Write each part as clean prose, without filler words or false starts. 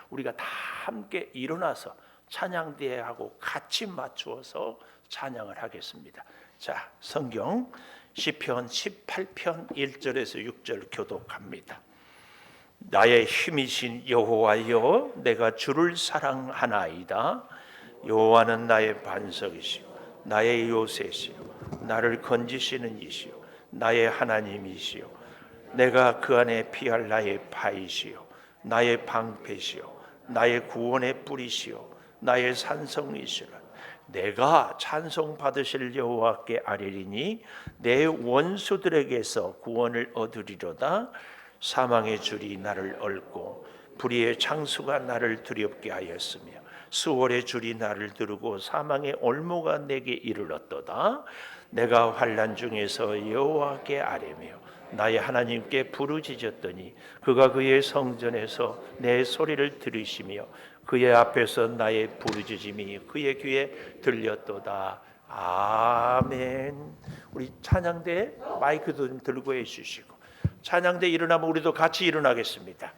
우리가 다 함께 일어나서 찬양대하고 같이 맞추어서 찬양을 하겠습니다. 자, 성경 시편 18편 1절에서 6절 교독합니다. 나의 힘이신 여호와여, 내가 주를 사랑하나이다. 여호와는 나의 반석이시오, 나의 요새시오, 나를 건지시는 이시오, 나의 하나님이시오. 내가 그 안에 피할 나의 바위시오, 나의 방패시오, 나의 구원의 뿌리시오, 나의 산성이시라. 내가 찬송 받으실 여호와께 아뢰리니 내 원수들에게서 구원을 얻으리로다. 사망의 줄이 나를 얽고 불의의 창수가 나를 두렵게 하였으며 수월의 줄이 나를 두르고 사망의 올무가 내게 이르렀도다. 내가 환난 중에서 여호와께 아뢰며 나의 하나님께 부르짖었더니 그가 그의 성전에서 내 소리를 들으시며 그의 앞에서 나의 부르짖음이 그의 귀에 들렸도다. 아멘. 우리 찬양대 마이크도 좀 들고 해주시고 찬양대 일어나면 우리도 같이 일어나겠습니다.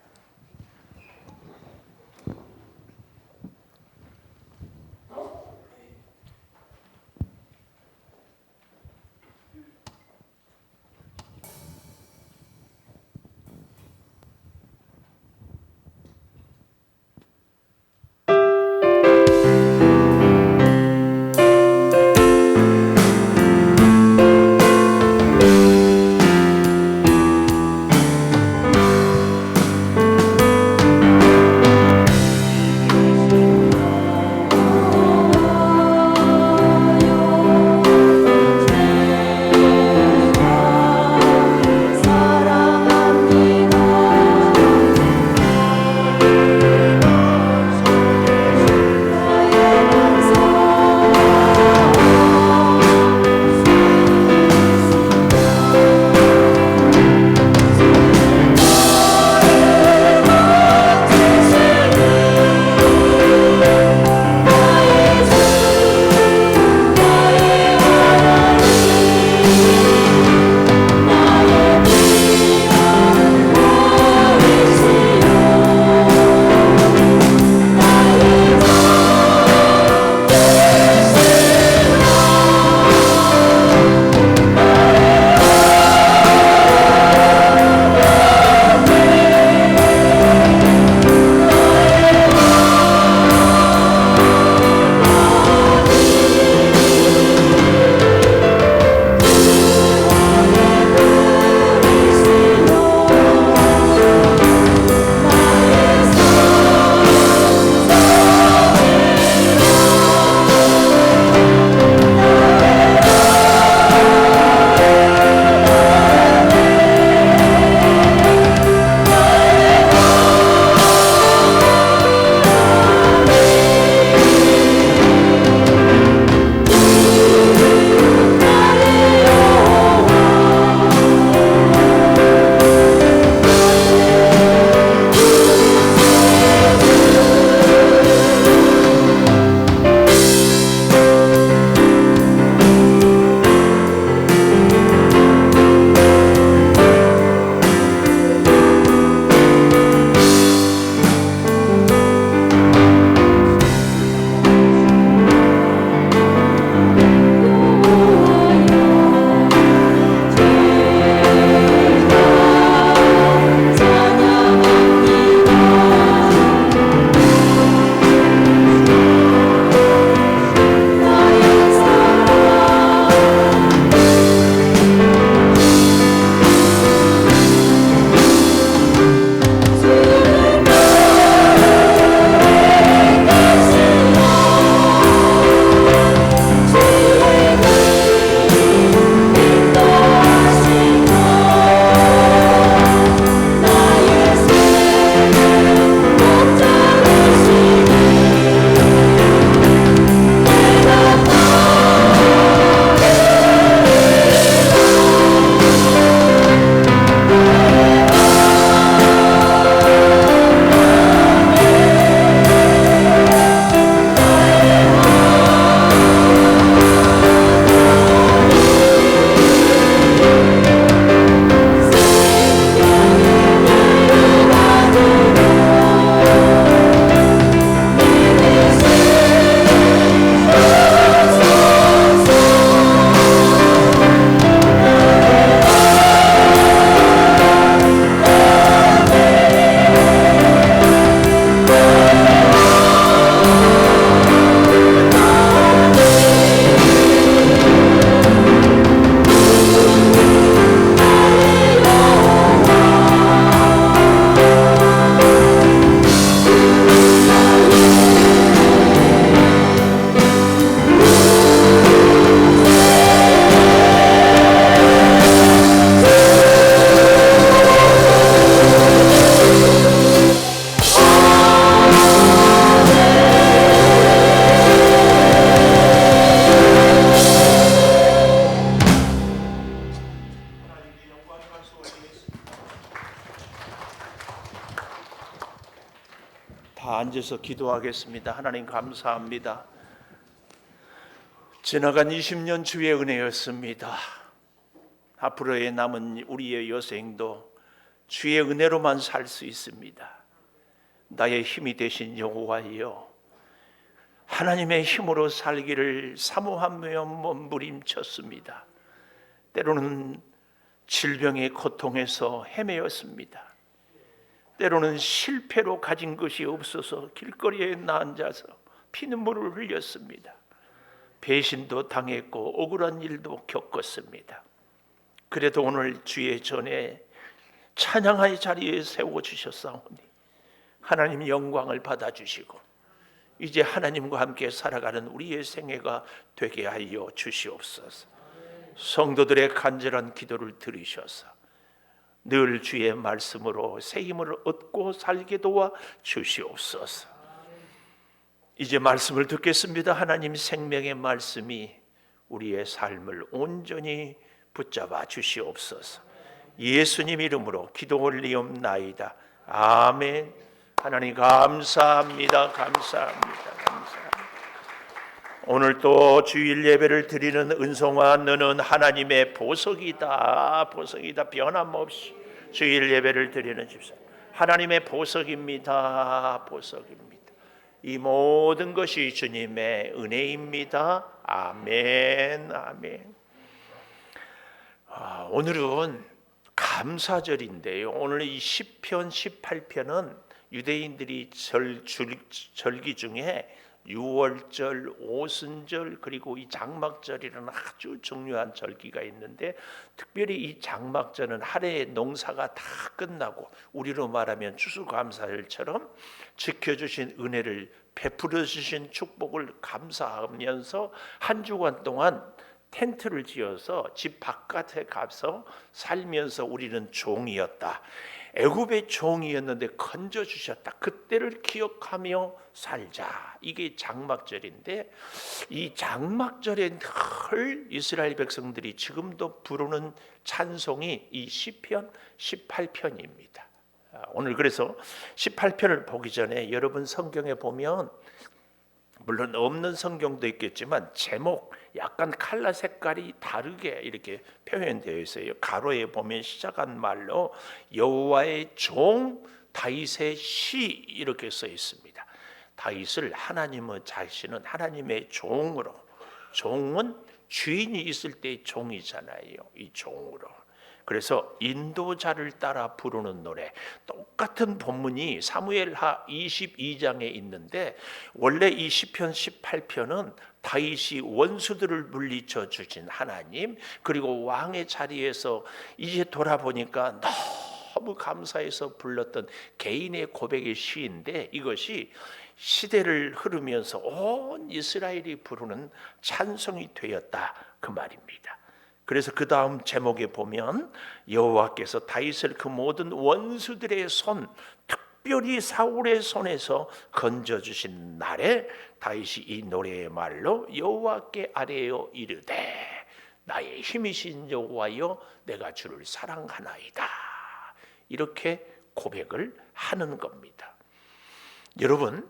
앉아서 기도하겠습니다. 하나님 감사합니다. 지나간 20년 주의 은혜였습니다. 앞으로의 남은 우리의 여생도 주의 은혜로만 살 수 있습니다. 나의 힘이 되신 여호와여, 하나님의 힘으로 살기를 사모하며 몸부림쳤습니다. 때로는 질병의 고통에서 헤매었습니다. 때로는 실패로 가진 것이 없어서 길거리에 앉아서 피눈물을 흘렸습니다. 배신도 당했고 억울한 일도 겪었습니다. 그래도 오늘 주의 전에 찬양의 자리에 세워주셨사오니 하나님 영광을 받아주시고 이제 하나님과 함께 살아가는 우리의 생애가 되게 하여 주시옵소서. 성도들의 간절한 기도를 들으셔서 늘 주의 말씀으로 새 힘을 얻고 살게 도와 주시옵소서. 이제 말씀을 듣겠습니다. 하나님 생명의 말씀이 우리의 삶을 온전히 붙잡아 주시옵소서. 예수님 이름으로 기도 올리옵나이다. 아멘. 하나님 감사합니다. 감사합니다. 오늘 또 주일 예배를 드리는 은송아, 너는 하나님의 보석이다. 보석이다. 변함없이 주일 예배를 드리는 집사, 하나님의 보석입니다. 보석입니다. 이 모든 것이 주님의 은혜입니다. 아멘. 아멘. 오늘은 감사절인데요. 오늘 이 시편 18편은 유대인들이 절기 중에 유월절, 오순절, 그리고 이 장막절이라는 아주 중요한 절기가 있는데, 특별히 이 장막절은 한 해의 농사가 다 끝나고 우리로 말하면 추수감사절처럼 지켜주신 은혜를 베풀어 주신 축복을 감사하면서 한 주간 동안 텐트를 지어서 집 바깥에 가서 살면서 우리는 종이었다. 애굽의 종이었는데 건져주셨다. 그때를 기억하며 살자. 이게 장막절인데, 이 장막절에 늘 이스라엘 백성들이 지금도 부르는 찬송이 이 시편 18편입니다. 오늘 그래서 18편을 보기 전에 여러분 성경에 보면, 물론 없는 성경도 있겠지만 제목 약간 컬러 색깔이 다르게 이렇게 표현되어 있어요. 가로에 보면 시작한 말로 여호와의 종 다윗의 시 이렇게 써 있습니다. 다윗을 하나님의 자신은 하나님의 종으로, 종은 주인이 있을 때 종이잖아요. 이 종으로. 그래서 인도자를 따라 부르는 노래, 똑같은 본문이 사무엘하 22장에 있는데, 원래 이 시편 18편은 다윗이 원수들을 물리쳐 주신 하나님, 그리고 왕의 자리에서 이제 돌아보니까 너무 감사해서 불렀던 개인의 고백의 시인데, 이것이 시대를 흐르면서 온 이스라엘이 부르는 찬송이 되었다, 그 말입니다. 그래서 그 다음 제목에 보면 여호와께서 다윗을 그 모든 원수들의 손, 특별히 사울의 손에서 건져주신 날에 다윗이 이 노래의 말로 여호와께 아뢰어 이르되 나의 힘이신 여호와여 내가 주를 사랑하나이다. 이렇게 고백을 하는 겁니다. 여러분,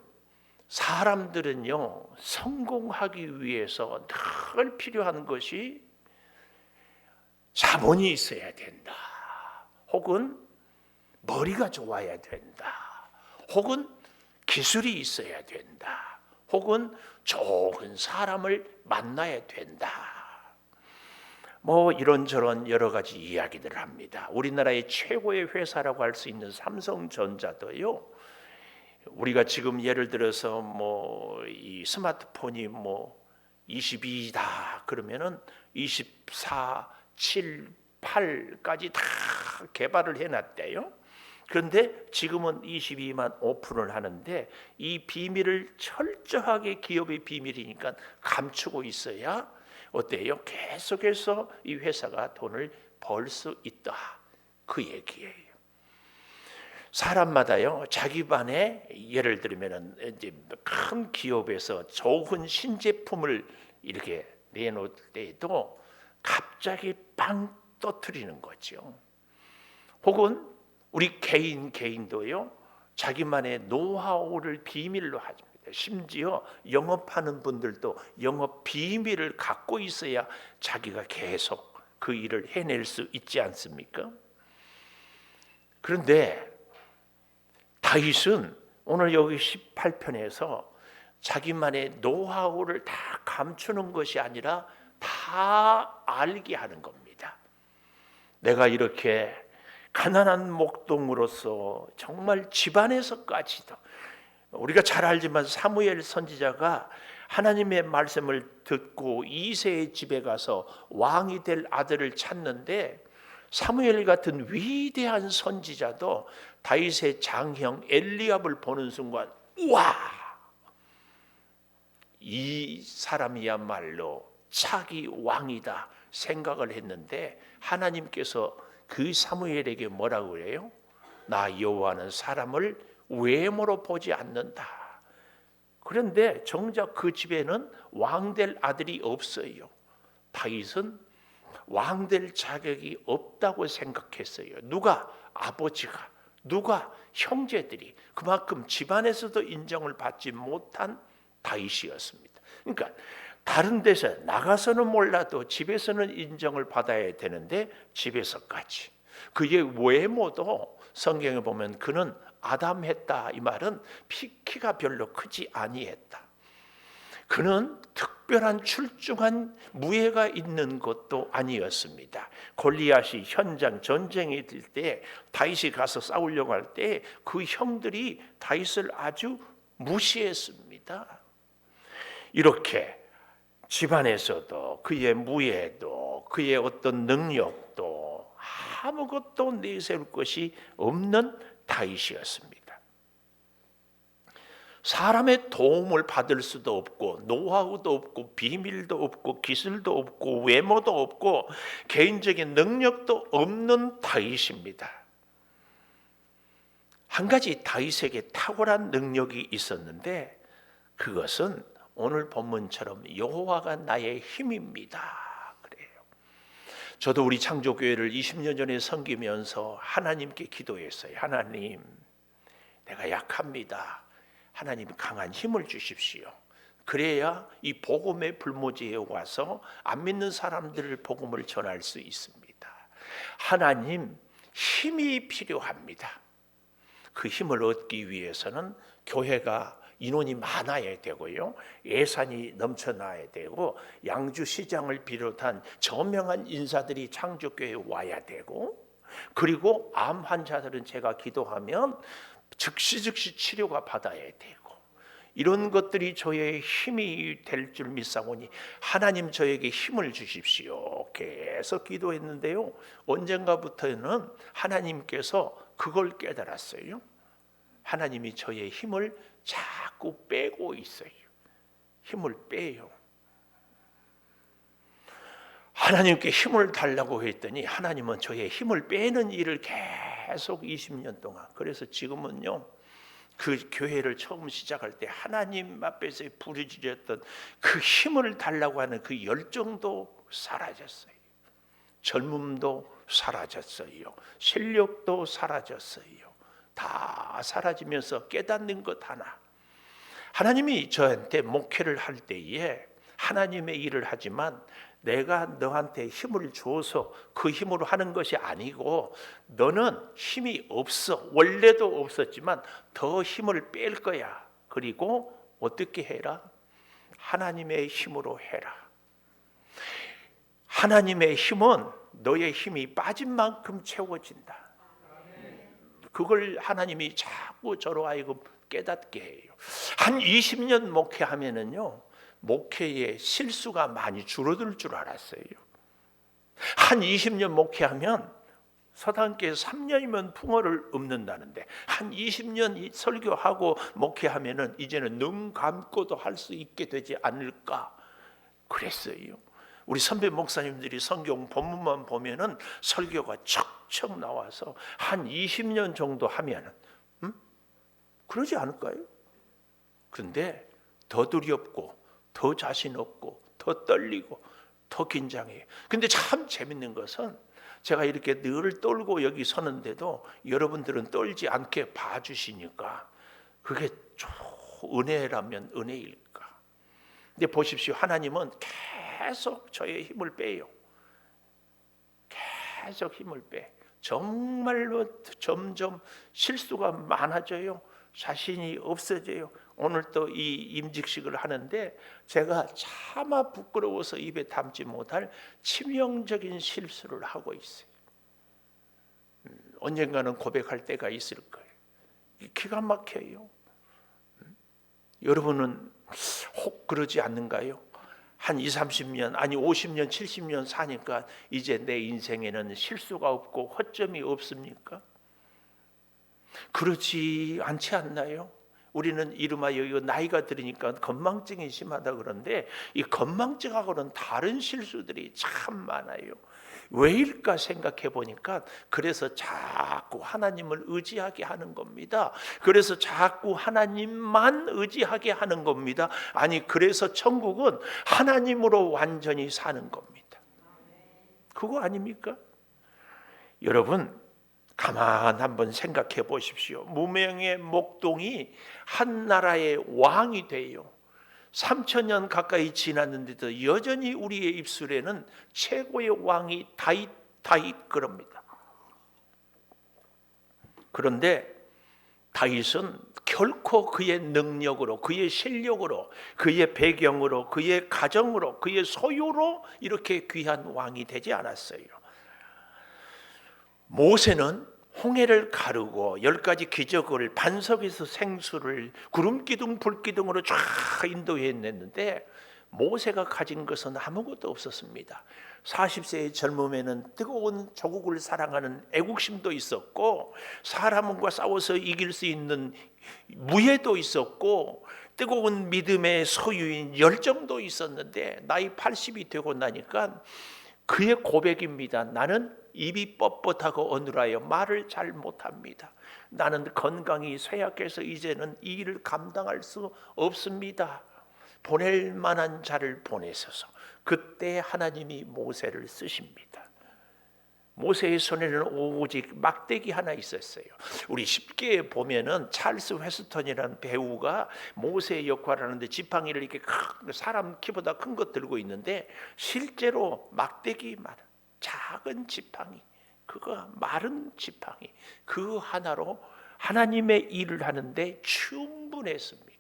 사람들은요, 성공하기 위해서 늘 필요한 것이 자본이 있어야 된다, 혹은 머리가 좋아야 된다, 혹은 기술이 있어야 된다, 혹은 좋은 사람을 만나야 된다. 뭐 이런저런 여러 가지 이야기들을 합니다. 우리나라의 최고의 회사라고 할 수 있는 삼성전자도요, 우리가 지금 예를 들어서 뭐 이 스마트폰이 뭐 22다 그러면은 24, 7, 8까지 다 개발을 해놨대요. 그런데 지금은 22만 오픈을 하는데, 이 비밀을 철저하게 기업의 비밀이니까 감추고 있어야 어때요? 계속해서 이 회사가 돈을 벌 수 있다, 그 얘기예요. 사람마다요, 자기 반에 예를 들면은 이제 큰 기업에서 좋은 신제품을 이렇게 내놓을 때에도 갑자기 빵 터뜨리는 거죠. 혹은 우리 개인도요, 자기만의 노하우를 비밀로 합니다. 심지어 영업하는 분들도 영업 비밀을 갖고 있어야 자기가 계속 그 일을 해낼 수 있지 않습니까? 그런데 다윗은 오늘 여기 18편에서 자기만의 노하우를 다 감추는 것이 아니라 다 알게 하는 겁니다. 내가 이렇게 가난한 목동으로서 정말 집안에서까지도, 우리가 잘 알지만 사무엘 선지자가 하나님의 말씀을 듣고 이새의 집에 가서 왕이 될 아들을 찾는데, 사무엘 같은 위대한 선지자도 다윗의 장형 엘리압을 보는 순간 우와, 이 사람이야말로 차기 왕이다 생각을 했는데, 하나님께서 그 사무엘에게 뭐라고 해요? 나 여호와는 사람을 외모로 보지 않는다. 그런데 정작 그 집에는 왕될 아들이 없어요. 다윗은 왕될 자격이 없다고 생각했어요. 누가? 아버지가, 누가? 형제들이. 그만큼 집안에서도 인정을 받지 못한 다윗이었습니다. 그러니까 다른 데서 나가서는 몰라도 집에서는 인정을 받아야 되는데, 집에서까지 그의 외모도 성경에 보면 그는 아담했다. 이 말은 키가 별로 크지 아니했다. 그는 특별한 출중한 무예가 있는 것도 아니었습니다. 골리앗이 현장 전쟁이 될 때 다윗이 가서 싸우려고 할 때 그 형들이 다윗을 아주 무시했습니다. 이렇게 집안에서도 그의 무예도 그의 어떤 능력도 아무것도 내세울 것이 없는 다윗이었습니다. 사람의 도움을 받을 수도 없고, 노하우도 없고, 비밀도 없고, 기술도 없고, 외모도 없고, 개인적인 능력도 없는 다윗입니다. 한 가지 다윗에게 탁월한 능력이 있었는데, 그것은 오늘 본문처럼 여호와가 나의 힘입니다. 그래요. 저도 우리 창조교회를 20년 전에 섬기면서 하나님께 기도했어요. 하나님, 내가 약합니다. 하나님 강한 힘을 주십시오. 그래야 이 복음의 불모지에 와서 안 믿는 사람들을 복음을 전할 수 있습니다. 하나님, 힘이 필요합니다. 그 힘을 얻기 위해서는 교회가 인원이 많아야 되고요, 예산이 넘쳐나야 되고, 양주시장을 비롯한 저명한 인사들이 창조교회에 와야 되고, 그리고 암 환자들은 제가 기도하면 즉시 치료가 받아야 되고, 이런 것들이 저의 힘이 될 줄 믿사오니 하나님 저에게 힘을 주십시오. 계속 기도했는데요, 언젠가부터는 하나님께서 그걸 깨달았어요. 하나님이 저의 힘을 자꾸 빼고 있어요. 힘을 빼요. 하나님께 힘을 달라고 했더니 하나님은 저의 힘을 빼는 일을 계속 20년 동안. 그래서 지금은요, 그 교회를 처음 시작할 때 하나님 앞에서 부르짖었던 그 힘을 달라고 하는 그 열정도 사라졌어요. 젊음도 사라졌어요. 실력도 사라졌어요. 다 사라지면서 깨닫는 것 하나, 하나님이 저한테 목회를 할 때에 하나님의 일을 하지만 내가 너한테 힘을 줘서 그 힘으로 하는 것이 아니고, 너는 힘이 없어. 원래도 없었지만 더 힘을 뺄 거야. 그리고 어떻게 해라? 하나님의 힘으로 해라. 하나님의 힘은 너의 힘이 빠진 만큼 채워진다. 그걸 하나님이 자꾸 저로 하여금 깨닫게 해요. 한 20년 목회하면은요, 목회에 실수가 많이 줄어들 줄 알았어요. 한 20년 목회하면 서당계 3년이면 풍어를 읊는다는데, 한 20년 설교하고 목회하면은 이제는 눈 감고도 할 수 있게 되지 않을까 그랬어요. 우리 선배 목사님들이 성경 본문만 보면은 설교가 척척 나와서 한 20년 정도 하면은 그러지 않을까요? 근데 더 두렵고 더 자신 없고 더 떨리고 더 긴장해요. 근데 참 재밌는 것은 제가 이렇게 늘 떨고 여기 서는데도 여러분들은 떨지 않게 봐주시니까 그게 은혜라면 은혜일까? 근데 보십시오. 하나님은 계속 저의 힘을 빼요. 계속 힘을 빼. 정말로 점점 실수가 많아져요. 자신이 없어져요. 오늘 또 이 임직식을 하는데 제가 차마 부끄러워서 입에 담지 못할 치명적인 실수를 하고 있어요. 언젠가는 고백할 때가 있을 거예요. 기가 막혀요. 여러분은 혹 그러지 않는가요? 한 20, 30년 아니 50년 70년 사니까 이제 내 인생에는 실수가 없고 허점이 없습니까? 그렇지 않지 않나요? 우리는 이름하여 이거 나이가 들으니까 건망증이 심하다 그러는데 이 건망증하고는 다른 실수들이 참 많아요. 왜일까 생각해 보니까 그래서 자꾸 하나님을 의지하게 하는 겁니다. 그래서 자꾸 하나님만 의지하게 하는 겁니다. 아니 그래서 천국은 하나님으로 완전히 사는 겁니다. 그거 아닙니까? 여러분 가만 한번 생각해 보십시오. 무명의 목동이 한 나라의 왕이 돼요. 3000년 가까이 지났는데도 여전히 우리의 입술에는 최고의 왕이 다윗 그럽니다. 그런데 다윗은 결코 그의 능력으로, 그의 실력으로, 그의 배경으로, 그의 가정으로, 그의 소유로 이렇게 귀한 왕이 되지 않았어요. 모세는 홍해를 가르고 10가지 기적을 반석에서 생수를 구름기둥 불기둥으로 쫙 인도해냈는데 모세가 가진 것은 아무것도 없었습니다. 40세의 젊음에는 뜨거운 조국을 사랑하는 애국심도 있었고 사람과 싸워서 이길 수 있는 무예도 있었고 뜨거운 믿음의 소유인 열정도 있었는데 나이 80이 되고 나니까 그의 고백입니다. 나는 입이 뻣뻣하고 어눌하여 말을 잘 못합니다. 나는 건강이 쇠약해서 이제는 이 일을 감당할 수 없습니다. 보낼 만한 자를 보내소서. 그때 하나님이 모세를 쓰십니다. 모세의 손에는 오직 막대기 하나 있었어요. 우리 쉽게 보면은 찰스 웨스턴이라는 배우가 모세의 역할을 하는데 지팡이를 이렇게 사람 키보다 큰 것 들고 있는데 실제로 막대기만 작은 지팡이, 그거 마른 지팡이 그 하나로 하나님의 일을 하는데 충분했습니다.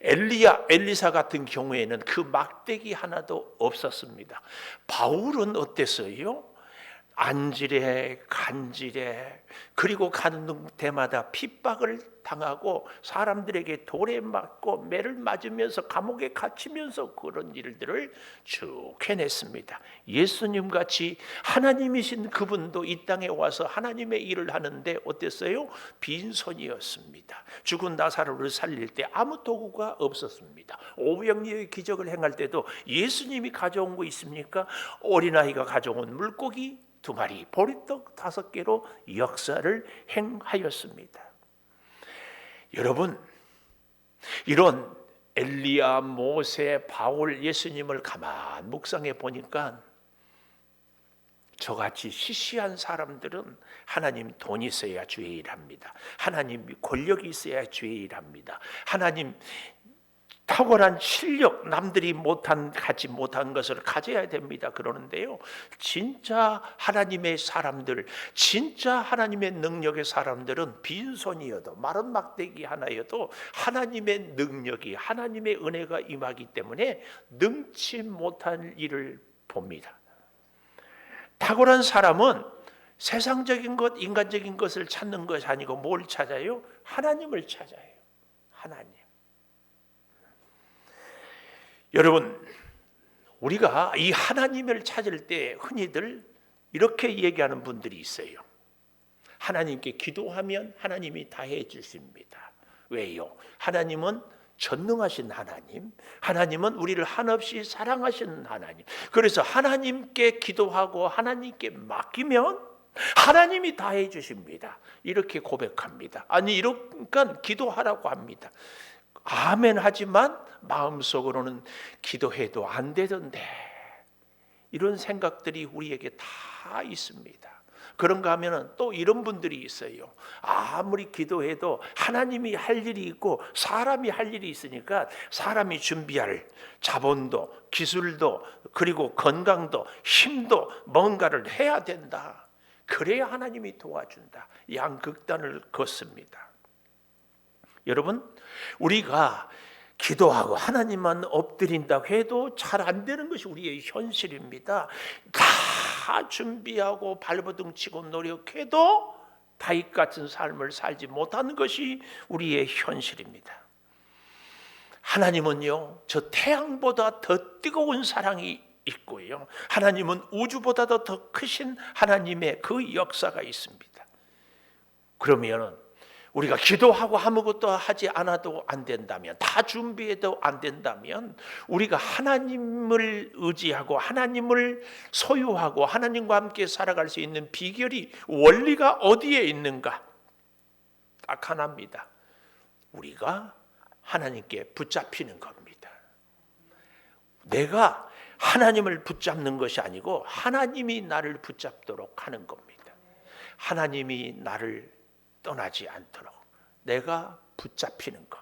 엘리사 같은 경우에는 그 막대기 하나도 없었습니다. 바울은 어땠어요? 안질에 간질에 그리고 가는 데마다 핍박을 당하고 사람들에게 돌에 맞고 매를 맞으면서 감옥에 갇히면서 그런 일들을 쭉 해냈습니다. 예수님 같이 하나님이신 그분도 이 땅에 와서 하나님의 일을 하는데 어땠어요? 빈손이었습니다. 죽은 나사로를 살릴 때 아무 도구가 없었습니다. 오병이어의 기적을 행할 때도 예수님이 가져온 거 있습니까? 어린아이가 가져온 물고기 2마리, 보리떡 5개로 역사를 행하였습니다. 여러분, 이런 엘리야, 모세, 바울, 예수님을 가만 묵상해 보니까 저같이 시시한 사람들은 하나님 돈이 있어야 주의 일합니다. 하나님 권력이 있어야 주의 일합니다. 하나님 탁월한 실력, 남들이 갖지 못한 것을 가져야 됩니다. 그러는데요, 진짜 하나님의 사람들, 진짜 하나님의 능력의 사람들은 빈손이어도 마른 막대기 하나여도 하나님의 능력이, 하나님의 은혜가 임하기 때문에 능치 못한 일을 봅니다. 탁월한 사람은 세상적인 것, 인간적인 것을 찾는 것이 아니고 뭘 찾아요? 하나님을 찾아요. 하나님. 여러분, 우리가 이 하나님을 찾을 때 흔히들 이렇게 얘기하는 분들이 있어요. 하나님께 기도하면 하나님이 다 해주십니다. 왜요? 하나님은 전능하신 하나님, 하나님은 우리를 한없이 사랑하시는 하나님. 그래서 하나님께 기도하고 하나님께 맡기면 하나님이 다 해주십니다. 이렇게 고백합니다. 아니, 이러니까 기도하라고 합니다. 아멘 하지만 마음속으로는 기도해도 안 되던데, 이런 생각들이 우리에게 다 있습니다. 그런가 하면 또 이런 분들이 있어요. 아무리 기도해도 하나님이 할 일이 있고 사람이 할 일이 있으니까 사람이 준비할 자본도 기술도 그리고 건강도 힘도 뭔가를 해야 된다. 그래야 하나님이 도와준다. 양극단을 걷습니다. 여러분, 우리가 기도하고 하나님만 엎드린다고 해도 잘 안 되는 것이 우리의 현실입니다. 다 준비하고 발버둥 치고 노력해도 다윗 같은 삶을 살지 못하는 것이 우리의 현실입니다. 하나님은요, 저 태양보다 더 뜨거운 사랑이 있고요, 하나님은 우주보다도 더 크신 하나님의 그 역사가 있습니다. 그러면 우리가 기도하고 아무것도 하지 않아도 안 된다면, 다 준비해도 안 된다면, 우리가 하나님을 의지하고 하나님을 소유하고 하나님과 함께 살아갈 수 있는 비결이, 원리가 어디에 있는가? 딱 하나입니다. 우리가 하나님께 붙잡히는 겁니다. 내가 하나님을 붙잡는 것이 아니고 하나님이 나를 붙잡도록 하는 겁니다. 하나님이 나를 떠나지 않도록 내가 붙잡히는 것,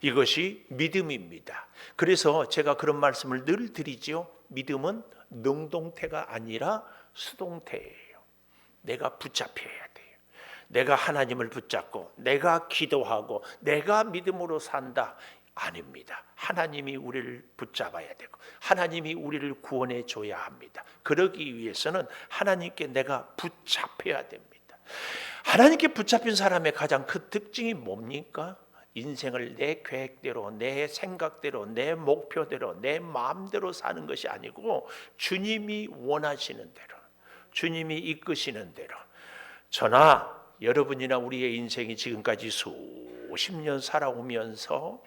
이것이 믿음입니다. 그래서 제가 그런 말씀을 늘 드리죠. 믿음은 능동태가 아니라 수동태예요. 내가 붙잡혀야 돼요. 내가 하나님을 붙잡고 내가 기도하고 내가 믿음으로 산다, 아닙니다. 하나님이 우리를 붙잡아야 되고 하나님이 우리를 구원해 줘야 합니다. 그러기 위해서는 하나님께 내가 붙잡혀야 됩니다. 하나님께 붙잡힌 사람의 가장 큰 특징이 뭡니까? 인생을 내 계획대로, 내 생각대로, 내 목표대로, 내 마음대로 사는 것이 아니고 주님이 원하시는 대로, 주님이 이끄시는 대로. 저나 여러분이나 우리의 인생이 지금까지 수십 년 살아오면서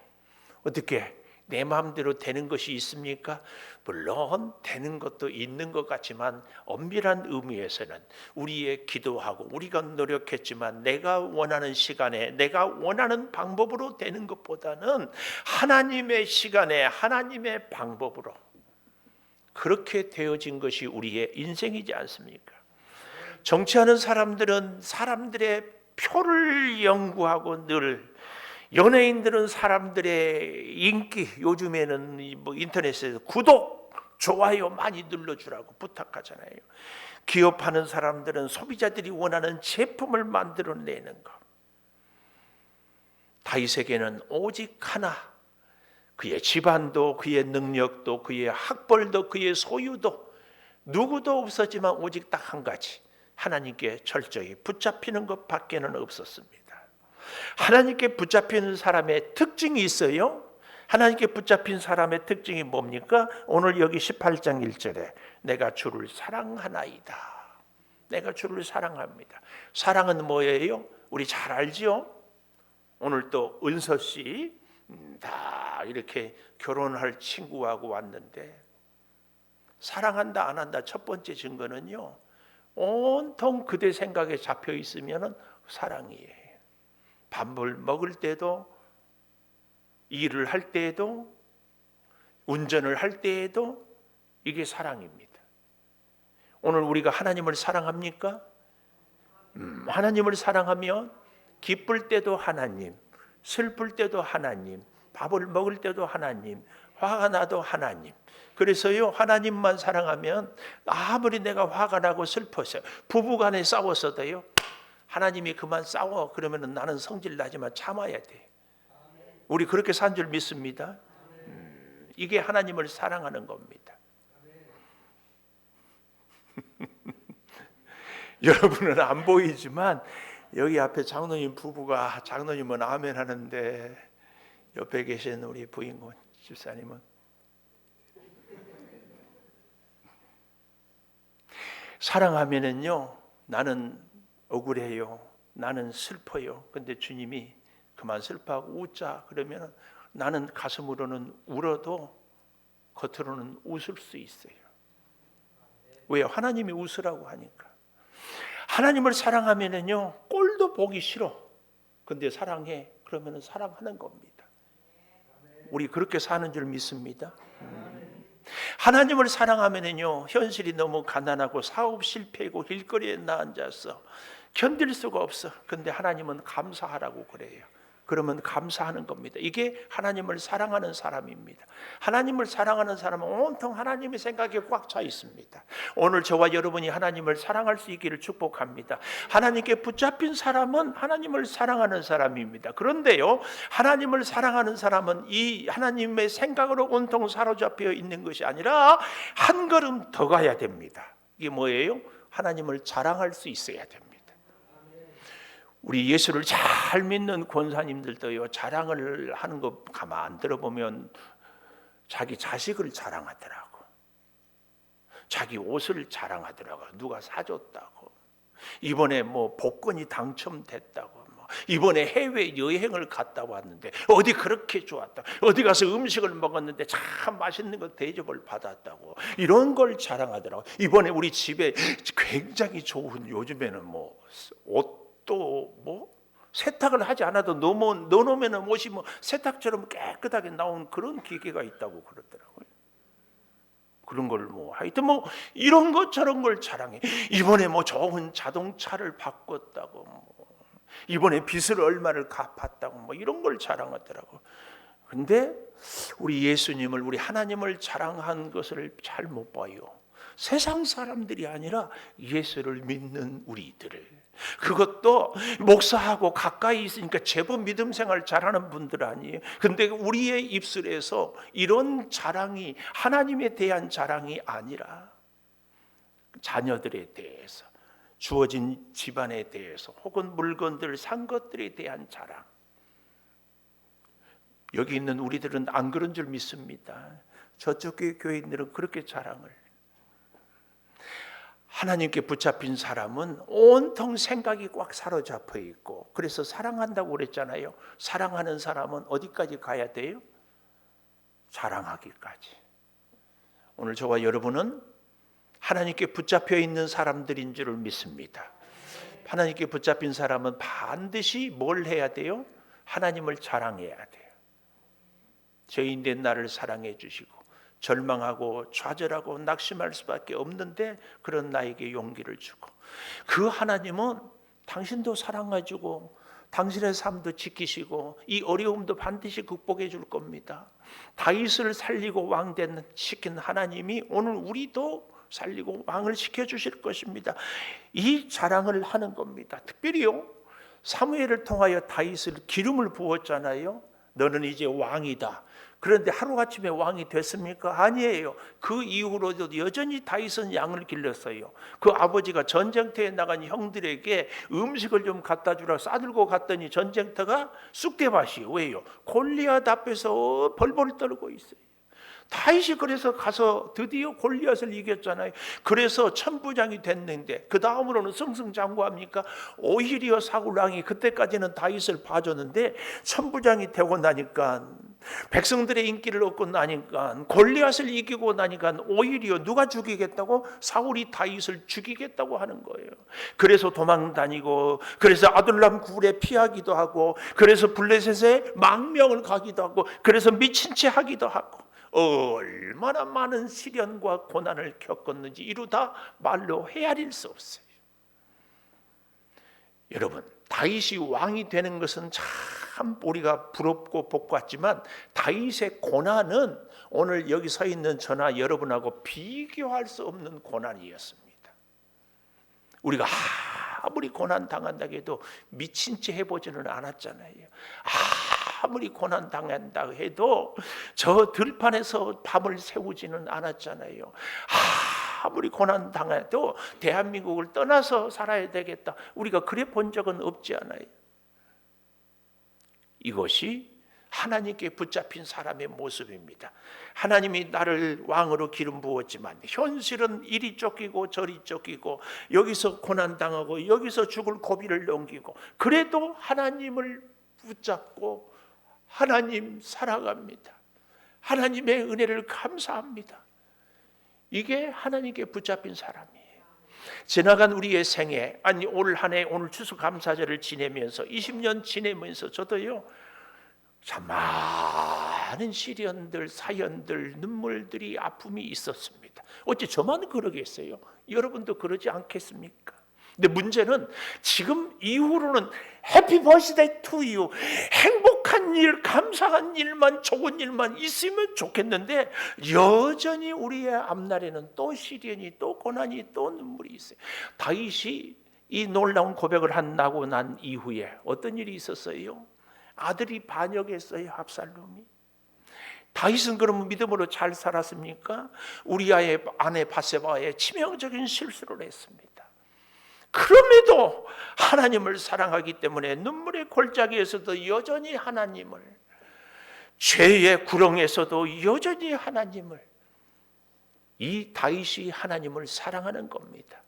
어떻게 내 마음대로 되는 것이 있습니까? 물론 되는 것도 있는 것 같지만 엄밀한 의미에서는 우리의 기도하고 우리가 노력했지만 내가 원하는 시간에 내가 원하는 방법으로 되는 것보다는 하나님의 시간에 하나님의 방법으로 그렇게 되어진 것이 우리의 인생이지 않습니까? 정치하는 사람들은 사람들의 표를 연구하고 늘, 연예인들은 사람들의 인기, 요즘에는 뭐 인터넷에서 구독, 좋아요 많이 눌러주라고 부탁하잖아요. 기업하는 사람들은 소비자들이 원하는 제품을 만들어내는 것. 다윗에게는 오직 하나, 그의 집안도 그의 능력도 그의 학벌도 그의 소유도 누구도 없었지만 오직 딱 한 가지, 하나님께 철저히 붙잡히는 것 밖에는 없었습니다. 하나님께 붙잡히는 사람의 특징이 있어요. 하나님께 붙잡힌 사람의 특징이 뭡니까? 오늘 여기 18장 1절에 내가 주를 사랑하나이다. 내가 주를 사랑합니다. 사랑은 뭐예요? 우리 잘 알죠? 오늘 또 은서 씨 다 이렇게 결혼할 친구하고 왔는데, 사랑한다 안 한다 첫 번째 증거는요, 온통 그대 생각에 잡혀 있으면 사랑이에요. 밥을 먹을 때도, 일을 할 때에도, 운전을 할 때에도 이게 사랑입니다. 오늘 우리가 하나님을 사랑합니까? 하나님을 사랑하면 기쁠 때도 하나님, 슬플 때도 하나님, 밥을 먹을 때도 하나님, 화가 나도 하나님. 그래서요, 하나님만 사랑하면 아무리 내가 화가 나고 슬퍼서 부부간에 싸웠어도요, 하나님이 그만 싸워 그러면 나는 성질 나지만 참아야 돼. 우리 그렇게 산 줄 믿습니다. 이게 하나님을 사랑하는 겁니다. 여러분은 안 보이지만 여기 앞에 장로님 부부가, 장로님은 아멘 하는데 옆에 계신 우리 부인권 집사님은 사랑하면은요, 나는 억울해요, 나는 슬퍼요. 근데 주님이 그만 슬퍼하고 웃자 그러면 나는 가슴으로는 울어도 겉으로는 웃을 수 있어요. 왜요? 하나님이 웃으라고 하니까. 하나님을 사랑하면은요, 꼴도 보기 싫어. 근데 사랑해 그러면은 사랑하는 겁니다. 우리 그렇게 사는 줄 믿습니다. 하나님을 사랑하면은요, 현실이 너무 가난하고 사업 실패이고 길거리에 앉아서 견딜 수가 없어. 근데 하나님은 감사하라고 그래요. 그러면 감사하는 겁니다. 이게 하나님을 사랑하는 사람입니다. 하나님을 사랑하는 사람은 온통 하나님의 생각에 꽉 차 있습니다. 오늘 저와 여러분이 하나님을 사랑할 수 있기를 축복합니다. 하나님께 붙잡힌 사람은 하나님을 사랑하는 사람입니다. 그런데요, 하나님을 사랑하는 사람은 이 하나님의 생각으로 온통 사로잡혀 있는 것이 아니라 한 걸음 더 가야 됩니다. 이게 뭐예요? 하나님을 자랑할 수 있어야 됩니다. 우리 예수를 잘 믿는 권사님들도요, 자랑을 하는 거 가만 들어보면 자기 자식을 자랑하더라고. 자기 옷을 자랑하더라고. 누가 사줬다고. 이번에 뭐 복권이 당첨됐다고. 이번에 해외 여행을 갔다 왔는데 어디 그렇게 좋았다. 어디 가서 음식을 먹었는데 참 맛있는 거 대접을 받았다고. 이런 걸 자랑하더라고. 이번에 우리 집에 굉장히 좋은, 요즘에는 뭐 옷 또 뭐 세탁을 하지 않아도 넣어놓으면 옷이 뭐 세탁처럼 깨끗하게 나온 그런 기계가 있다고 그러더라고요. 그런 걸 뭐 하여튼 뭐 이런 것 저런 걸 자랑해. 이번에 뭐 좋은 자동차를 바꿨다고, 뭐 이번에 빚을 얼마를 갚았다고, 뭐 이런 걸 자랑하더라고. 근데 우리 예수님을, 우리 하나님을 자랑한 것을 잘 못 봐요. 세상 사람들이 아니라 예수를 믿는 우리들을, 그것도 목사하고 가까이 있으니까 제법 믿음 생활 잘하는 분들 아니에요. 근데 우리의 입술에서 이런 자랑이 하나님에 대한 자랑이 아니라 자녀들에 대해서, 주어진 집안에 대해서, 혹은 물건들 산 것들에 대한 자랑. 여기 있는 우리들은 안 그런 줄 믿습니다. 저쪽 교회인들은 그렇게 자랑을. 하나님께 붙잡힌 사람은 온통 생각이 꽉 사로잡혀 있고, 그래서 사랑한다고 그랬잖아요. 사랑하는 사람은 어디까지 가야 돼요? 자랑하기까지. 오늘 저와 여러분은 하나님께 붙잡혀 있는 사람들인 줄을 믿습니다. 하나님께 붙잡힌 사람은 반드시 뭘 해야 돼요? 하나님을 자랑해야 돼요. 죄인된 나를 사랑해 주시고 절망하고 좌절하고 낙심할 수밖에 없는데 그런 나에게 용기를 주고, 그 하나님은 당신도 사랑해주고 당신의 삶도 지키시고 이 어려움도 반드시 극복해 줄 겁니다. 다윗을 살리고 왕 시킨 하나님이 오늘 우리도 살리고 왕을 시켜주실 것입니다. 이 자랑을 하는 겁니다. 특별히요, 사무엘을 통하여 다윗을 기름을 부었잖아요. 너는 이제 왕이다. 그런데 하루아침에 왕이 됐습니까? 아니에요. 그 이후로도 여전히 다윗은 양을 길렀어요. 그 아버지가 전쟁터에 나간 형들에게 음식을 좀 갖다 주라 싸들고 갔더니 전쟁터가 쑥대밭이에요. 왜요? 골리앗 앞에서 벌벌 떨고 있어요. 다윗이 그래서 가서 드디어 골리앗을 이겼잖아요. 그래서 천부장이 됐는데 그 다음으로는 승승장구합니까? 오히려 사울 왕이 그때까지는 다윗을 봐줬는데 천부장이 되고 나니까, 백성들의 인기를 얻고 나니까, 골리앗을 이기고 나니까 오히려 누가 죽이겠다고? 사울이 다윗을 죽이겠다고 하는 거예요. 그래서 도망 다니고, 그래서 아둘람 굴에 피하기도 하고, 그래서 블레셋에 망명을 가기도 하고, 그래서 미친 채 하기도 하고, 얼마나 많은 시련과 고난을 겪었는지 이루다 말로 헤아릴 수 없어요. 여러분, 다윗이 왕이 되는 것은 참 우리가 부럽고 복 같지만 다윗의 고난은 오늘 여기 서 있는 저나 여러분하고 비교할 수 없는 고난이었습니다. 우리가 아무리 고난 당한다고 해도 미친 채 해보지는 않았잖아요. 아무리 고난 당한다고 해도 저 들판에서 밤을 새우지는 않았잖아요. 아무리 고난 당해도 대한민국을 떠나서 살아야 되겠다, 우리가 그래 본 적은 없지 않아요. 이것이 하나님께 붙잡힌 사람의 모습입니다. 하나님이 나를 왕으로 기름 부었지만 현실은 이리 쫓기고 저리 쫓기고, 여기서 고난당하고 여기서 죽을 고비를 넘기고, 그래도 하나님을 붙잡고 하나님 살아갑니다. 하나님의 은혜를 감사합니다. 이게 하나님께 붙잡힌 사람이에요. 지나간 우리의 생애, 아니 올 한 해, 오늘 추수감사절을 지내면서 20년 지내면서 저도요 참 많은 시련들, 사연들, 눈물들이, 아픔이 있었습니다. 어째 저만 그러겠어요? 여러분도 그러지 않겠습니까? 근데 문제는 지금 이후로는 해피 버스데이 투 유, 행복한 일, 감사한 일만, 좋은 일만 있으면 좋겠는데 여전히 우리의 앞날에는 또 시련이, 또 고난이, 또 눈물이 있어요. 다윗이 이 놀라운 고백을 하고 난 이후에 어떤 일이 있었어요? 아들이 반역했어요. 압살롬이. 다윗은 그러면 믿음으로 잘 살았습니까? 우리아의 아내 바세바의 치명적인 실수를 했습니다. 그럼에도 하나님을 사랑하기 때문에 눈물의 골짜기에서도 여전히 하나님을, 죄의 구렁에서도 여전히 하나님을, 이 다윗이 하나님을 사랑하는 겁니다.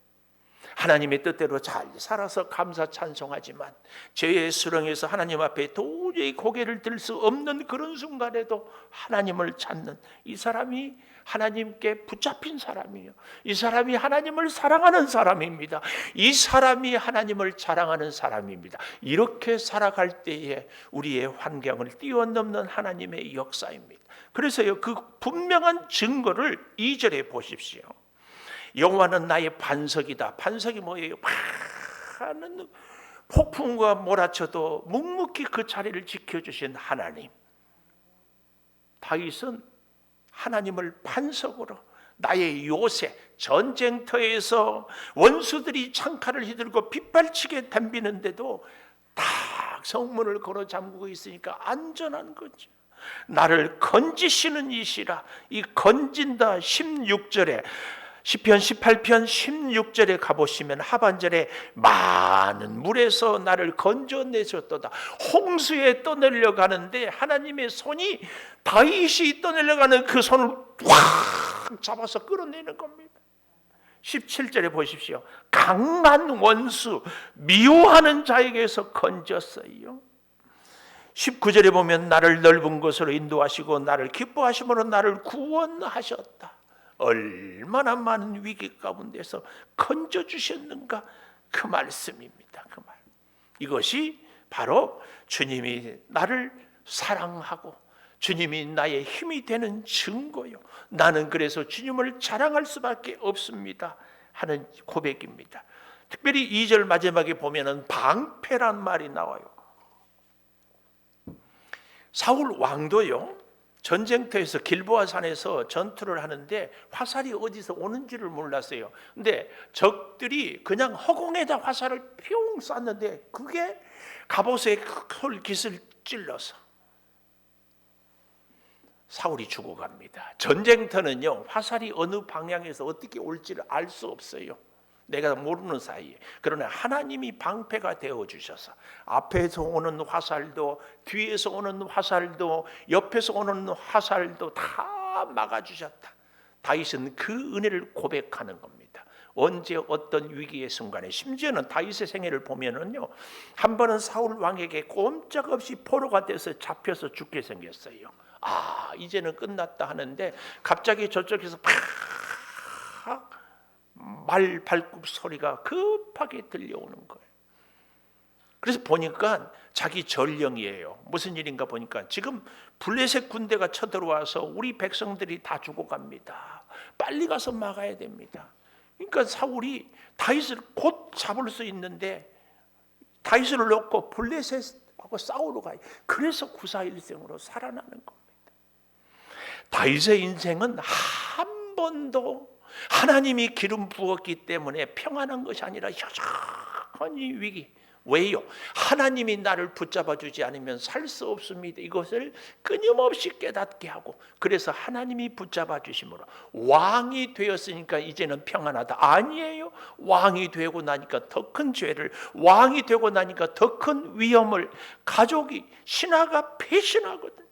하나님의 뜻대로 잘 살아서 감사 찬송하지만 죄의 수렁에서 하나님 앞에 도저히 고개를 들 수 없는 그런 순간에도 하나님을 찾는 이 사람이 하나님께 붙잡힌 사람이에요. 이 사람이 하나님을 사랑하는 사람입니다. 이 사람이 하나님을 자랑하는 사람입니다. 이렇게 살아갈 때에 우리의 환경을 뛰어넘는 하나님의 역사입니다. 그래서요, 그 분명한 증거를 2절에 보십시오. 여호와는 나의 반석이다. 반석이 뭐예요? 많은 폭풍과 몰아쳐도 묵묵히 그 자리를 지켜주신 하나님. 다윗은 하나님을 반석으로, 나의 요새, 전쟁터에서 원수들이 창칼을 휘들고 빗발치게 덤비는데도 딱 성문을 걸어 잠그고 있으니까 안전한 거죠. 나를 건지시는 이시라. 이 건진다 16절에, 시편 18편 16절에 가보시면 하반절에 많은 물에서 나를 건져내셨도다. 홍수에 떠내려 가는데 하나님의 손이 다윗이 떠내려 가는 그 손을 확 잡아서 끌어내는 겁니다. 17절에 보십시오. 강한 원수, 미워하는 자에게서 건졌어요. 19절에 보면 나를 넓은 곳으로 인도하시고 나를 기뻐하심으로 나를 구원하셨다. 얼마나 많은 위기 가운데서 건져주셨는가, 그 말씀입니다. 그 말. 이것이 바로 주님이 나를 사랑하고 주님이 나의 힘이 되는 증거요. 나는 그래서 주님을 자랑할 수밖에 없습니다 하는 고백입니다. 특별히 2절 마지막에 보면은 방패란 말이 나와요. 사울 왕도요, 전쟁터에서 길보아 산에서 전투를 하는데 화살이 어디서 오는지를 몰랐어요. 근데 적들이 그냥 허공에다 화살을 뿅 쐈는데 그게 갑옷의 깃을 찔러서 사울이 죽어갑니다. 전쟁터는요, 화살이 어느 방향에서 어떻게 올지를 알 수 없어요. 내가 모르는 사이에. 그러나 하나님이 방패가 되어주셔서 앞에서 오는 화살도, 뒤에서 오는 화살도, 옆에서 오는 화살도 다 막아주셨다. 다윗은 그 은혜를 고백하는 겁니다. 언제 어떤 위기의 순간에, 심지어는 다윗의 생애를 보면은요, 한 번은 사울 왕에게 꼼짝없이 포로가 돼서 잡혀서 죽게 생겼어요. 아, 이제는 끝났다 하는데 갑자기 저쪽에서 팍 말 발굽 소리가 급하게 들려오는 거예요. 그래서 보니까 자기 전령이에요. 무슨 일인가 보니까 지금 블레셋 군대가 쳐들어와서 우리 백성들이 다 죽어갑니다. 빨리 가서 막아야 됩니다. 그러니까 사울이 다윗을 곧 잡을 수 있는데 다윗을 놓고 블레셋하고 싸우러 가요. 그래서 구사일생으로 살아나는 겁니다. 다윗의 인생은 한 번도 하나님이 기름 부었기 때문에 평안한 것이 아니라 여전히 위기. 왜요? 하나님이 나를 붙잡아 주지 않으면 살 수 없습니다. 이것을 끊임없이 깨닫게 하고, 그래서 하나님이 붙잡아 주심으로 왕이 되었으니까 이제는 평안하다. 아니에요. 왕이 되고 나니까 더 큰 죄를, 왕이 되고 나니까 더 큰 위험을, 가족이, 신하가 배신하거든요.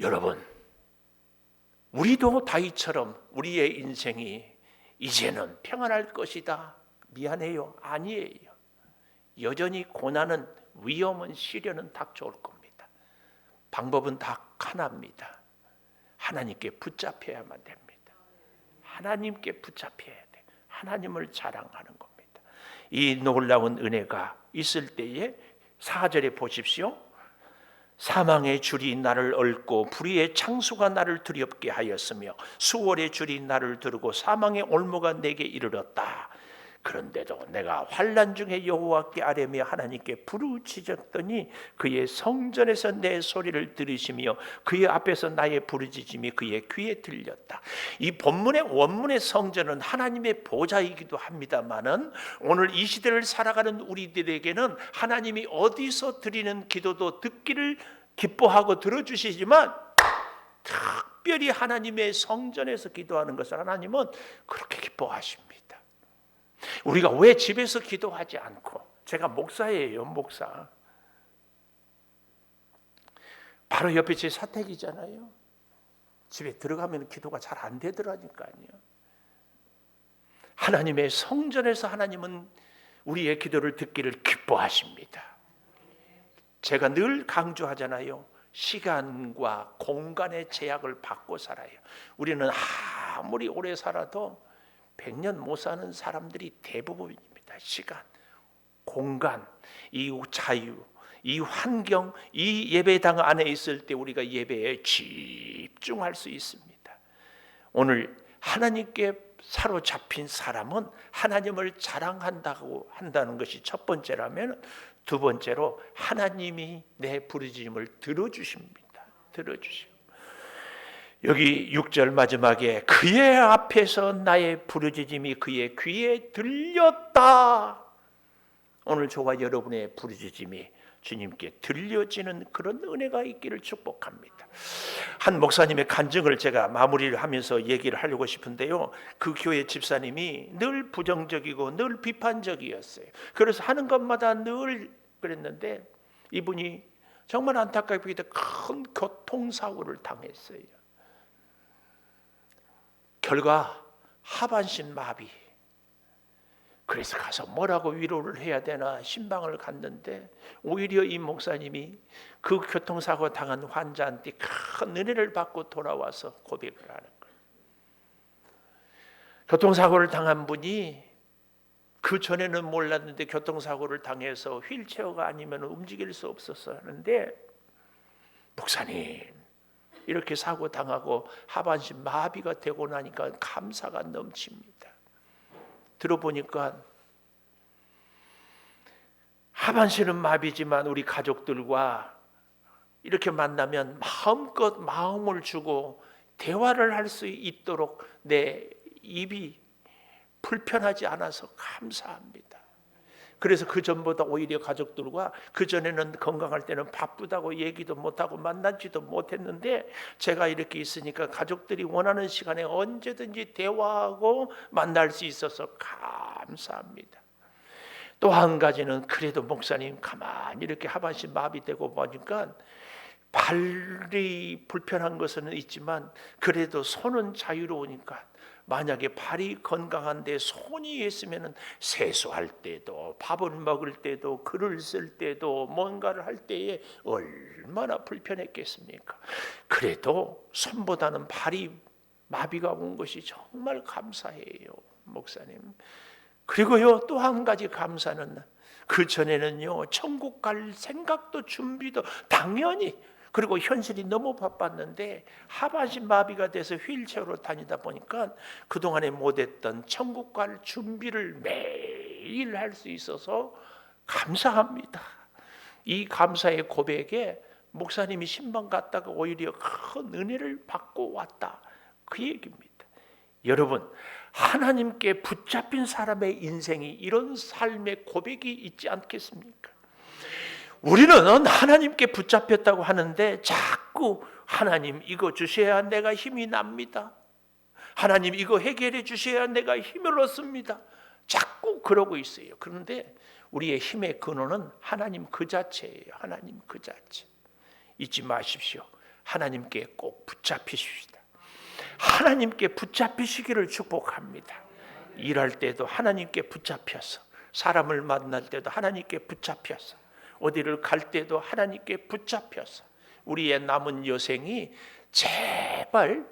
여러분, 우리도 다윗처럼 우리의 인생이 이제는 평안할 것이다. 미안해요. 아니에요. 여전히 고난은, 위험은, 시련은 닥쳐올 겁니다. 방법은 다 하나입니다. 하나님께 붙잡혀야만 됩니다. 하나님께 붙잡혀야 돼. 하나님을 자랑하는 겁니다. 이 놀라운 은혜가 있을 때에 4절에 보십시오. 사망의 줄이 나를 얽고 불의의 창수가 나를 두렵게 하였으며 수월의 줄이 나를 두르고 사망의 올무가 내게 이르렀다. 그런데도 내가 환난 중에 여호와께 아뢰며 하나님께 부르짖었더니 그의 성전에서 내 소리를 들으시며 그의 앞에서 나의 부르짖음이 그의 귀에 들렸다. 이 본문의 원문의 성전은 하나님의 보좌이기도 합니다마는 오늘 이 시대를 살아가는 우리들에게는 하나님이 어디서 드리는 기도도 듣기를 기뻐하고 들어주시지만 특별히 하나님의 성전에서 기도하는 것을 하나님은 그렇게 기뻐하십니다. 우리가 왜 집에서 기도하지 않고, 제가 목사예요, 목사. 바로 옆에 제 사택이잖아요. 집에 들어가면 기도가 잘 안 되더라니까요. 하나님의 성전에서 하나님은 우리의 기도를 듣기를 기뻐하십니다. 제가 늘 강조하잖아요. 시간과 공간의 제약을 받고 살아요. 우리는 아무리 오래 살아도 100년 못 사는 사람들이 대부분입니다. 시간, 공간, 이 자유, 이 환경, 이 예배당 안에 있을 때 우리가 예배에 집중할 수 있습니다. 오늘 하나님께 사로잡힌 사람은 하나님을 자랑한다고 한다는 것이 첫 번째라면, 두 번째로 하나님이 내 부르짖음을 들어주십니다. 들어주시고, 여기 6절 마지막에 그의 앞에서 나의 부르짖음이 그의 귀에 들렸다. 오늘 저와 여러분의 부르짖음이 주님께 들려지는 그런 은혜가 있기를 축복합니다. 한 목사님의 간증을 제가 마무리를 하면서 얘기를 하려고 싶은데요. 그 교회 집사님이 늘 부정적이고 늘 비판적이었어요. 그래서 하는 것마다 늘 그랬는데 이분이 정말 안타깝게도 큰 교통사고를 당했어요. 결과 하반신 마비. 그래서 가서 뭐라고 위로를 해야 되나 신방을 갔는데 오히려 이 목사님이 그 교통사고 당한 환자한테 큰 은혜를 받고 돌아와서 고백을 하는 거예요. 교통사고를 당한 분이 그 전에는 몰랐는데 교통사고를 당해서 휠체어가 아니면 움직일 수 없었어 하는데, 목사님 이렇게 사고 당하고 하반신 마비가 되고 나니까 감사가 넘칩니다. 들어보니까 하반신은 마비지만 우리 가족들과 이렇게 만나면 마음껏 마음을 주고 대화를 할 수 있도록 내 입이 불편하지 않아서 감사합니다. 그래서 그 전보다 오히려 가족들과, 그 전에는 건강할 때는 바쁘다고 얘기도 못하고 만나지도 못했는데 제가 이렇게 있으니까 가족들이 원하는 시간에 언제든지 대화하고 만날 수 있어서 감사합니다. 또 한 가지는, 그래도 목사님 가만히 이렇게 하반신 마비되고 보니까 발이 불편한 것은 있지만 그래도 손은 자유로우니까, 만약에 발이 건강한데 손이 있으면 세수할 때도, 밥을 먹을 때도, 글을 쓸 때도, 뭔가를 할 때에 얼마나 불편했겠습니까? 그래도 손보다는 발이 마비가 온 것이 정말 감사해요, 목사님. 그리고요, 또 한 가지 감사는, 그 전에는요 천국 갈 생각도 준비도 당연히, 그리고 현실이 너무 바빴는데 하반신 마비가 돼서 휠체어로 다니다 보니까 그동안에 못했던 천국 갈 준비를 매일 할 수 있어서 감사합니다. 이 감사의 고백에 목사님이 신방 갔다가 오히려 큰 은혜를 받고 왔다, 그 얘기입니다. 여러분, 하나님께 붙잡힌 사람의 인생이 이런 삶의 고백이 있지 않겠습니까? 우리는 하나님께 붙잡혔다고 하는데 자꾸 하나님 이거 주셔야 내가 힘이 납니다. 하나님 이거 해결해 주셔야 내가 힘을 얻습니다. 자꾸 그러고 있어요. 그런데 우리의 힘의 근원은 하나님 그 자체예요. 하나님 그 자체. 잊지 마십시오. 하나님께 꼭 붙잡히십시다. 하나님께 붙잡히시기를 축복합니다. 일할 때도 하나님께 붙잡혀서, 사람을 만날 때도 하나님께 붙잡혀서, 어디를 갈 때도 하나님께 붙잡혀서, 우리의 남은 여생이 제발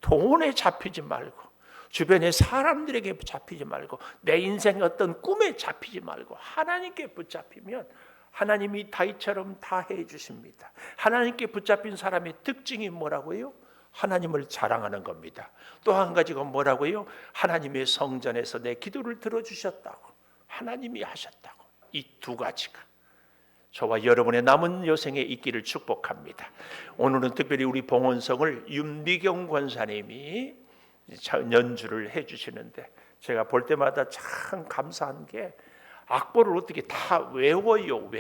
돈에 잡히지 말고, 주변의 사람들에게 잡히지 말고, 내 인생의 어떤 꿈에 잡히지 말고 하나님께 붙잡히면 하나님이 다윗처럼 다 해주십니다. 하나님께 붙잡힌 사람의 특징이 뭐라고요? 하나님을 자랑하는 겁니다. 또 한 가지가 뭐라고요? 하나님의 성전에서 내 기도를 들어주셨다고, 하나님이 하셨다고. 이 두 가지가 저와 여러분의 남은 여생에 있기를 축복합니다. 오늘은 특별히 우리 봉헌성을 윤미경 권사님이 연주를 해주시는데 제가 볼 때마다 참 감사한 게 악보를 어떻게 다 외워요.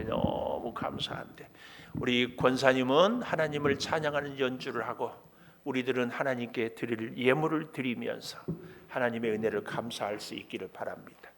너무 감사한데 우리 권사님은 하나님을 찬양하는 연주를 하고 우리들은 하나님께 드릴 예물을 드리면서 하나님의 은혜를 감사할 수 있기를 바랍니다.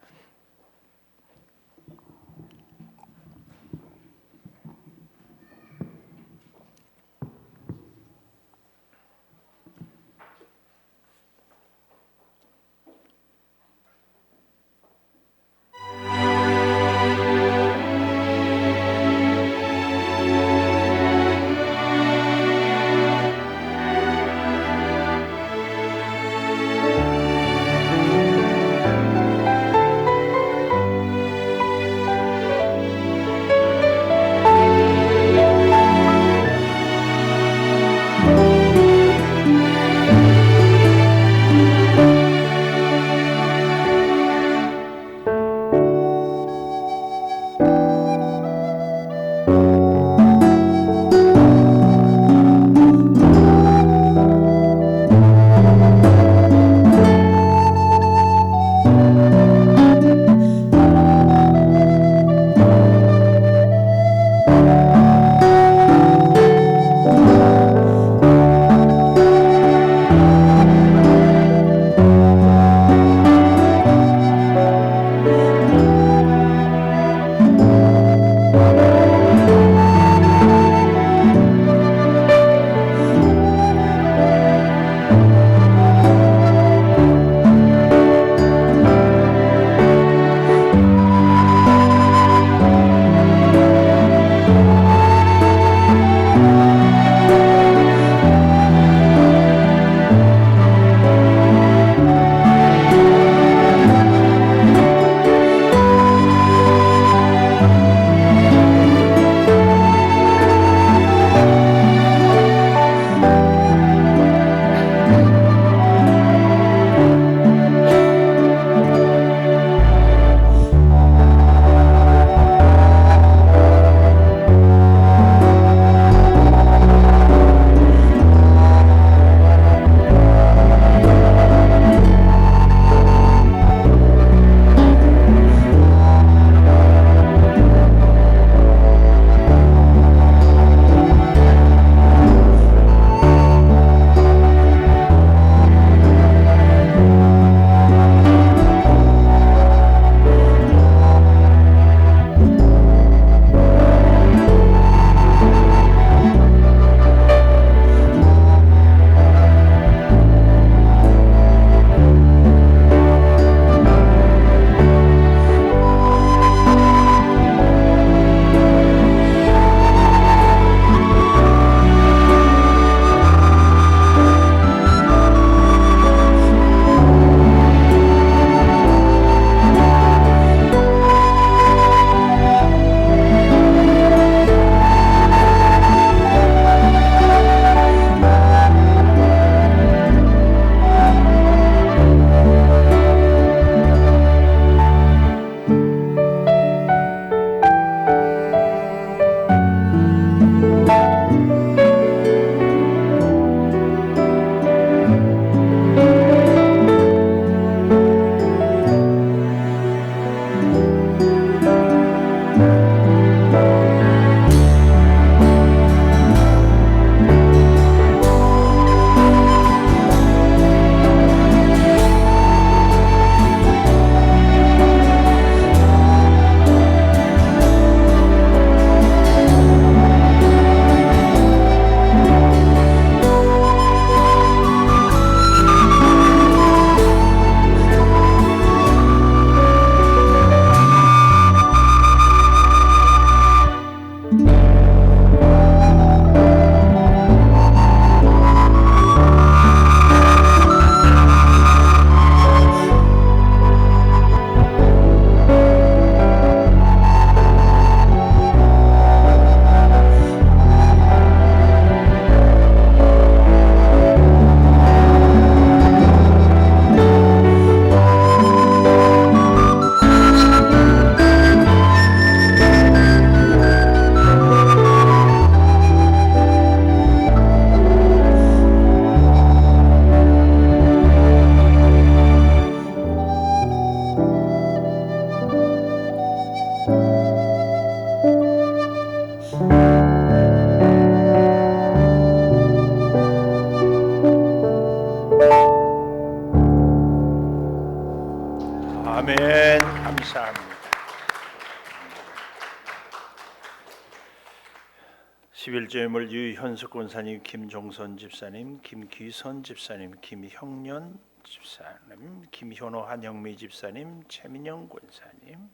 11조임을 유현숙 권사님, 김종선 집사님, 김기선 집사님, 김형년 집사님, 김현호 한영미 집사님, 최민영 권사님,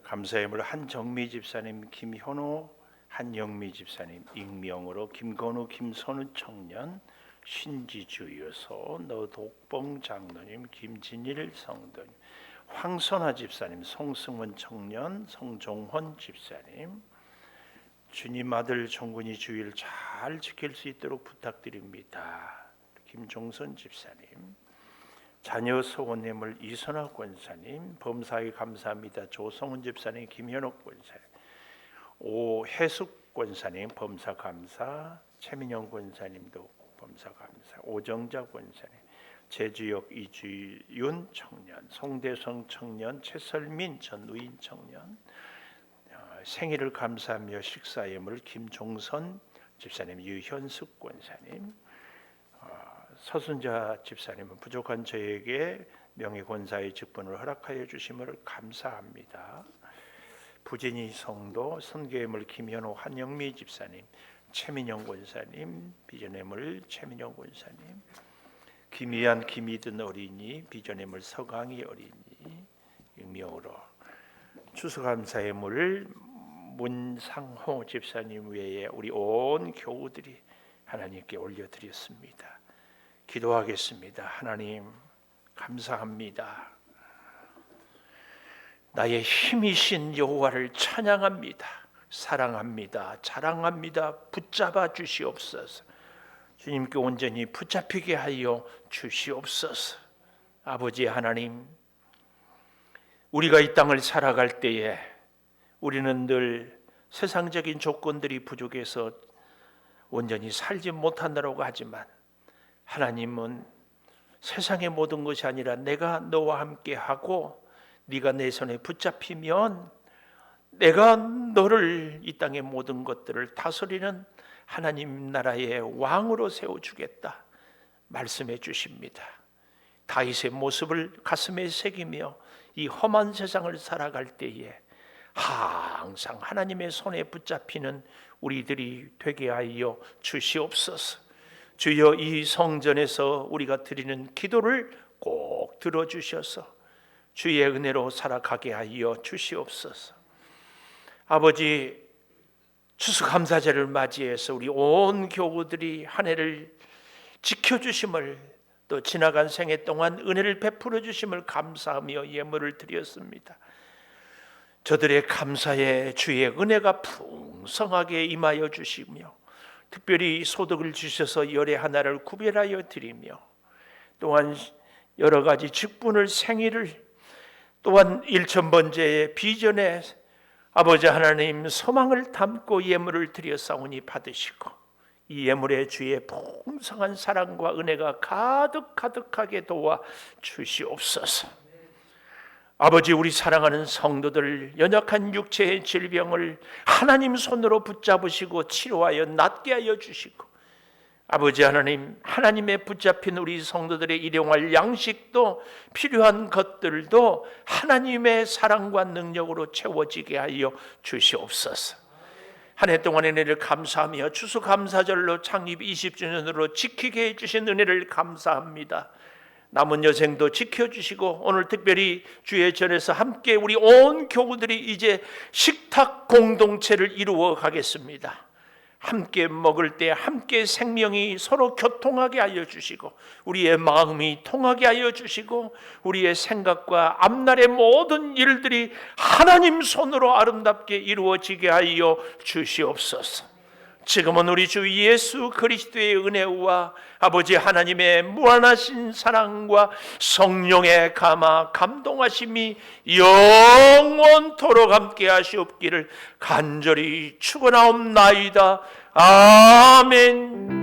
감사의물 한정미 집사님, 김현호 한영미 집사님, 익명으로 김건우 김선우 청년, 신지주 여소, 너독봉 장로님, 김진일 성도님, 황선아 집사님, 송승원 청년, 성종헌 집사님, 주님 아들 정군이 주일 잘 지킬 수 있도록 부탁드립니다. 김종선 집사님, 자녀 소원님을 이선아 권사님, 범사에 감사합니다. 조성훈 집사님, 김현옥 권사님, 오해숙 권사님 범사 감사, 최민영 권사님도 범사 감사, 오정자 권사님, 제주역 이주윤 청년, 송대성 청년, 최설민 전 의인 청년, 생일을 감사하며 식사 예물 김종선 집사님, 유현숙 권사님, 서순자 집사님은 부족한 저에게 명예권사의 직분을 허락하여 주심을 감사합니다. 부진이 성도, 선교예물 김현호 한영미 집사님, 최민영 권사님, 비전예물 최민영 권사님, 김희안 김희든 어린이, 비전예물 서강희 어린이, 익명으로 추수감사예물 문상호 집사님 외에 우리 온 교우들이 하나님께 올려드렸습니다. 기도하겠습니다. 하나님 감사합니다. 나의 힘이신 여호와를 찬양합니다. 사랑합니다. 자랑합니다. 붙잡아 주시옵소서. 주님께 온전히 붙잡히게 하여 주시옵소서. 아버지 하나님, 우리가 이 땅을 살아갈 때에 우리는 늘 세상적인 조건들이 부족해서 온전히 살지 못한다고 하지만 하나님은 세상의 모든 것이 아니라 내가 너와 함께 하고 네가 내 손에 붙잡히면 내가 너를 이 땅의 모든 것들을 다스리는 하나님 나라의 왕으로 세워주겠다 말씀해 주십니다. 다윗의 모습을 가슴에 새기며 이 험한 세상을 살아갈 때에 항상 하나님의 손에 붙잡히는 우리들이 되게 하여 주시옵소서. 주여, 이 성전에서 우리가 드리는 기도를 꼭 들어주셔서 주의 은혜로 살아가게 하여 주시옵소서. 아버지, 추수감사제를 맞이해서 우리 온 교우들이 한 해를 지켜주심을, 또 지나간 생애 동안 은혜를 베풀어 주심을 감사하며 예물을 드렸습니다. 저들의 감사에 주의 은혜가 풍성하게 임하여 주시며 특별히 소득을 주셔서 열의 하나를 구별하여 드리며 또한 여러 가지 직분을, 생일을, 또한 1000번째의 비전에 아버지 하나님 소망을 담고 예물을 드렸사오니 받으시고 이 예물에 주의 풍성한 사랑과 은혜가 가득하게 도와 주시옵소서. 아버지, 우리 사랑하는 성도들 연약한 육체의 질병을 하나님 손으로 붙잡으시고 치료하여 낫게 하여 주시고, 아버지 하나님, 하나님의 붙잡힌 우리 성도들의 일용할 양식도 필요한 것들도 하나님의 사랑과 능력으로 채워지게 하여 주시옵소서. 한 해 동안의 은혜를 감사하며 추수감사절로 창립 20주년으로 지키게 해주신 은혜를 감사합니다. 남은 여생도 지켜주시고 오늘 특별히 주의 전에서 함께 우리 온 교우들이 이제 식탁 공동체를 이루어 가겠습니다. 함께 먹을 때 함께 생명이 서로 교통하게 하여 주시고 우리의 마음이 통하게 하여 주시고 우리의 생각과 앞날의 모든 일들이 하나님 손으로 아름답게 이루어지게 하여 주시옵소서. 지금은 우리 주 예수 그리스도의 은혜와 아버지 하나님의 무한하신 사랑과 성령의 감동하심이 영원토록 함께 하시옵기를 간절히 축원하옵나이다. 아멘.